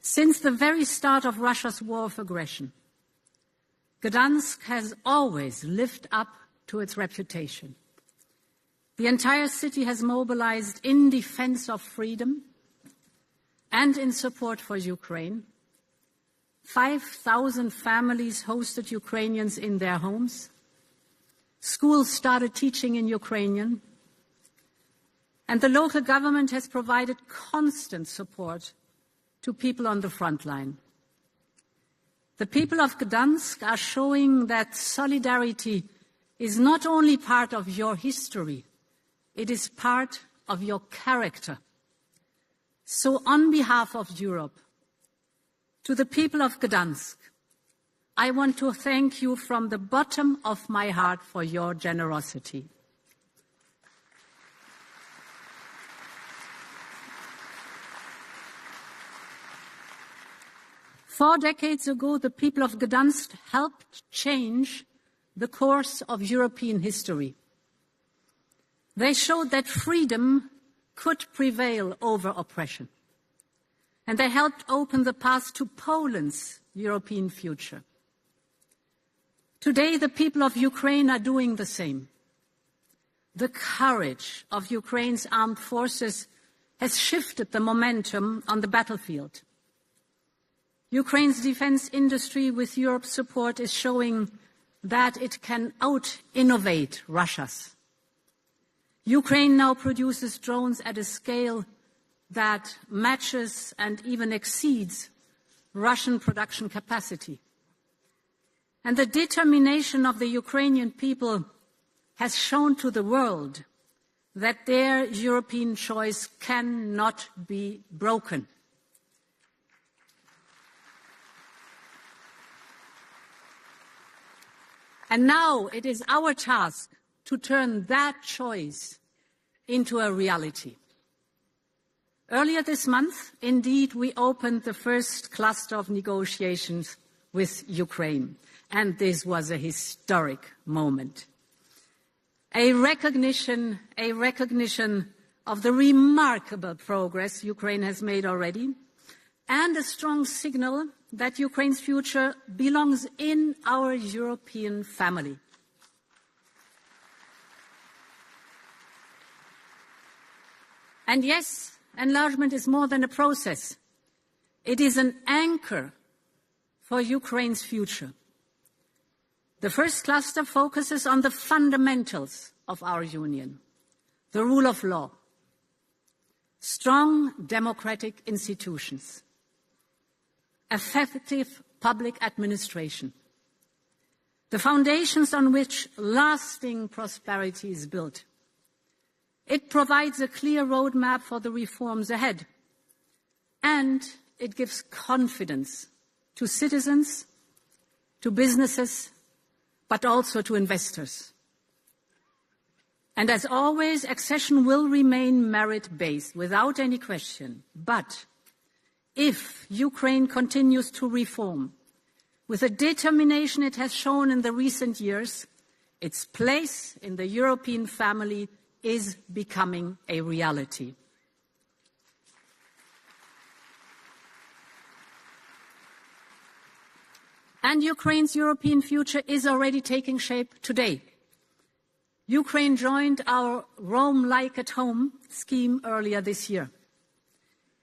Since the very start of Russia's war of aggression, Gdańsk has always lived up to its reputation. The entire city has mobilized in defense of freedom and in support for Ukraine. 5,000 families hosted Ukrainians in their homes. Schools started teaching in Ukrainian. And the local government has provided constant support to people on the front line. The people of Gdańsk are showing that solidarity is not only part of your history, it is part of your character. So on behalf of Europe, to the people of Gdańsk, I want to thank you from the bottom of my heart for your generosity. Four decades ago, the people of Gdańsk helped change the course of European history. They showed that freedom could prevail over oppression. And they helped open the path to Poland's European future. Today, the people of Ukraine are doing the same. The courage of Ukraine's armed forces has shifted the momentum on the battlefield. Ukraine's defense industry, with Europe's support, is showing that it can out-innovate Russia's. Ukraine now produces drones at a scale that matches and even exceeds Russian production capacity. And the determination of the Ukrainian people has shown to the world that their European choice cannot be broken. And now it is our task to turn that choice into a reality. Earlier this month, indeed, we opened the first cluster of negotiations with Ukraine, and this was a historic moment. A recognition of the remarkable progress Ukraine has made already, and a strong signal that Ukraine's future belongs in our European family. And yes, enlargement is more than a process. It is an anchor for Ukraine's future. The first cluster focuses on the fundamentals of our union: the rule of law, strong democratic institutions, effective public administration, the foundations on which lasting prosperity is built. It provides a clear roadmap for the reforms ahead, and it gives confidence to citizens, to businesses, but also to investors. And as always, accession will remain merit-based, without any question. But if Ukraine continues to reform with the determination it has shown in the recent years, its place in the European family is becoming a reality. And Ukraine's European future is already taking shape today. Ukraine joined our Rome Like at Home scheme earlier this year.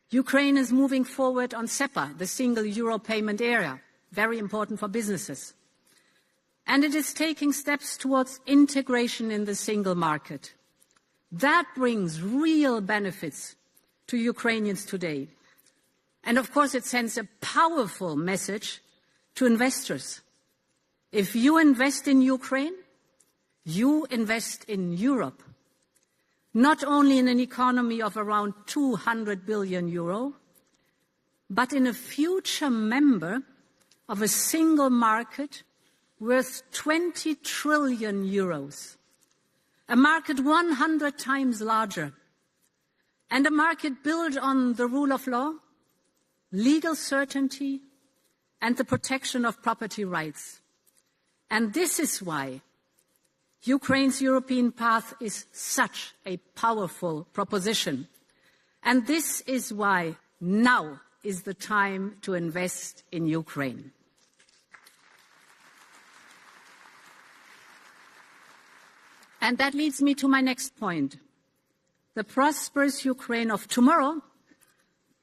Ukraine is moving forward on SEPA, the single euro payment area, very important for businesses. And it is taking steps towards integration in the single market. That brings real benefits to Ukrainians today. And of course, it sends a powerful message to investors. If you invest in Ukraine, you invest in Europe. Not only in an economy of around 200 billion euro, but in a future member of a single market worth 20 trillion euros. A market 100 times larger, and a market built on the rule of law, legal certainty, and the protection of property rights. And this is why Ukraine's European path is such a powerful proposition. And this is why now is the time to invest in Ukraine. And that leads me to my next point. The prosperous Ukraine of tomorrow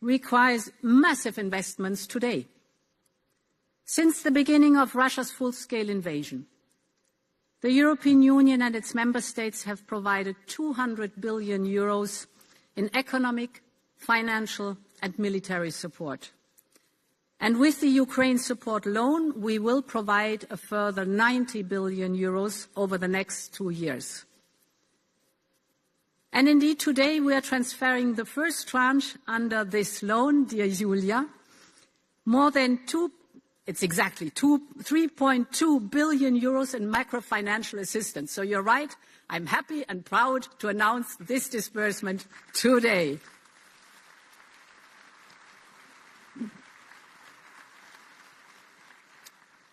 requires massive investments today. Since the beginning of Russia's full-scale invasion, the European Union and its member states have provided 200 billion euros in economic, financial and military support. And with the Ukraine support loan, we will provide a further 90 billion euros over the next 2 years. And indeed, today we are transferring the first tranche under this loan, dear Julia, more than 3.2 billion euros in macro-financial assistance. So you're right, I'm happy and proud to announce this disbursement today.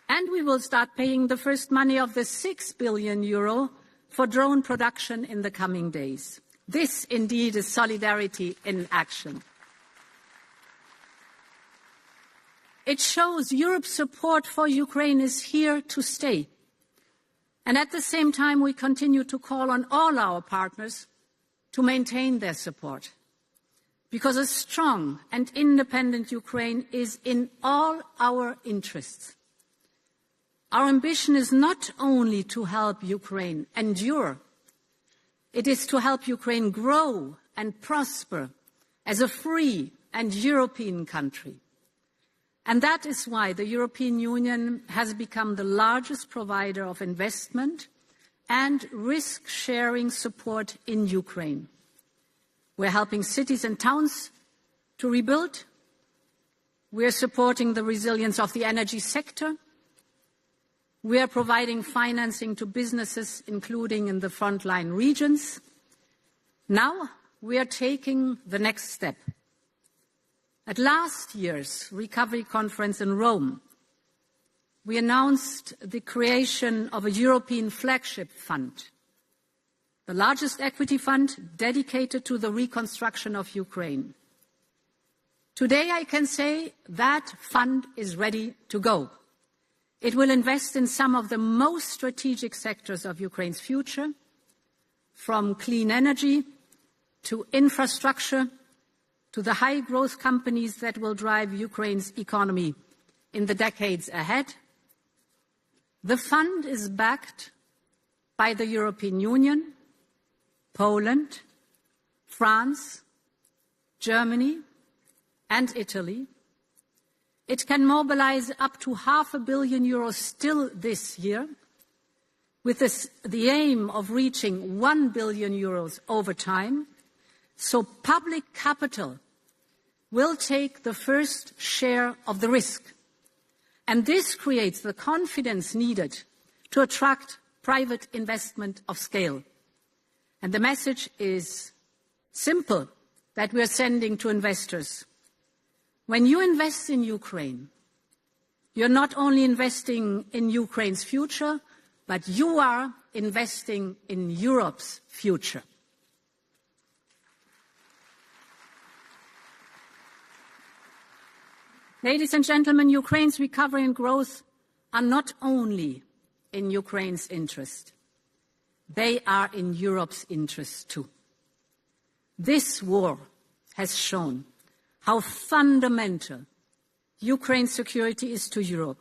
And we will start paying the first money of the 6 billion euro for drone production in the coming days. This indeed is solidarity in action. It shows Europe's support for Ukraine is here to stay. And at the same time, we continue to call on all our partners to maintain their support. Because a strong and independent Ukraine is in all our interests. Our ambition is not only to help Ukraine endure, it is to help Ukraine grow and prosper as a free and European country. And that is why the European Union has become the largest provider of investment and risk-sharing support in Ukraine. We're helping cities and towns to rebuild. We're supporting the resilience of the energy sector. We are providing financing to businesses, including in the frontline regions. Now we are taking the next step. At last year's Recovery Conference in Rome, we announced the creation of a European flagship fund, the largest equity fund dedicated to the reconstruction of Ukraine. Today I can say that fund is ready to go. It will invest in some of the most strategic sectors of Ukraine's future, from clean energy to infrastructure to the high-growth companies that will drive Ukraine's economy in the decades ahead. The fund is backed by the European Union, Poland, France, Germany, and Italy. It can mobilize up to €500 million still this year, with the aim of reaching €1 billion over time. So public capital will take the first share of the risk. And this creates the confidence needed to attract private investment of scale. And the message is simple that we are sending to investors. When you invest in Ukraine, you're not only investing in Ukraine's future, but you are investing in Europe's future. Ladies and gentlemen, Ukraine's recovery and growth are not only in Ukraine's interest. They are in Europe's interest too. This war has shown how fundamental Ukraine's security is to Europe,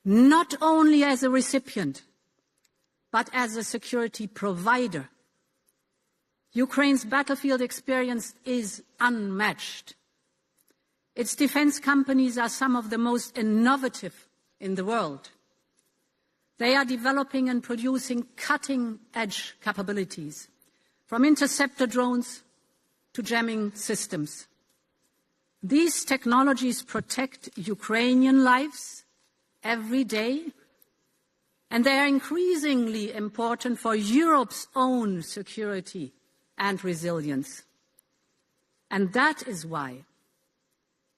not only as a recipient, but as a security provider. Ukraine's battlefield experience is unmatched. Its defense companies are some of the most innovative in the world. They are developing and producing cutting-edge capabilities, from interceptor drones to jamming systems. These technologies protect Ukrainian lives every day, and they are increasingly important for Europe's own security and resilience. And that is why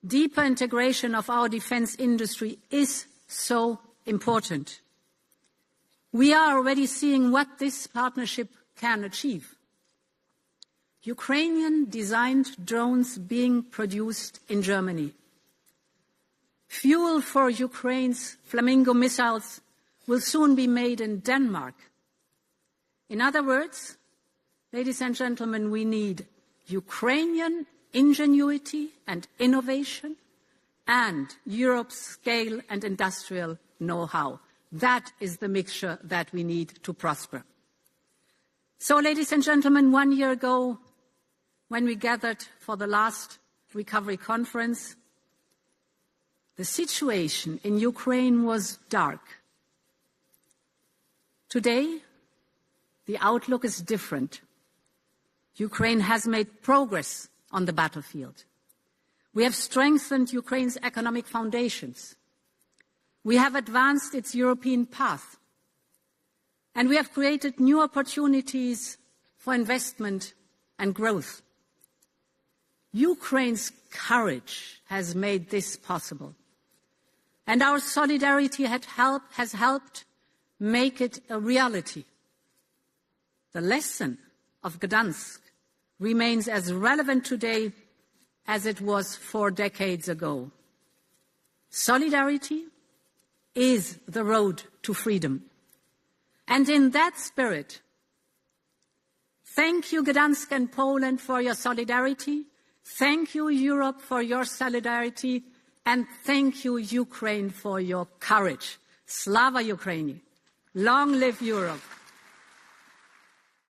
deeper integration of our defense industry is so important. We are already seeing what this partnership can achieve. Ukrainian-designed drones being produced in Germany. Fuel for Ukraine's Flamingo missiles will soon be made in Denmark. In other words, ladies and gentlemen, we need Ukrainian ingenuity and innovation and Europe's scale and industrial know-how. That is the mixture that we need to prosper. So, ladies and gentlemen, 1 year ago, when we gathered for the last recovery conference, the situation in Ukraine was dark. Today, the outlook is different. Ukraine has made progress on the battlefield. We have strengthened Ukraine's economic foundations. We have advanced its European path. And we have created new opportunities for investment and growth. Ukraine's courage has made this possible. And our solidarity has helped make it a reality. The lesson of Gdańsk remains as relevant today as it was 4 decades ago. Solidarity is the road to freedom. And in that spirit, thank you, Gdańsk and Poland, for your solidarity. Thank you, Europe, for your solidarity. And thank you, Ukraine, for your courage. Slava Ukraini. Long live Europe.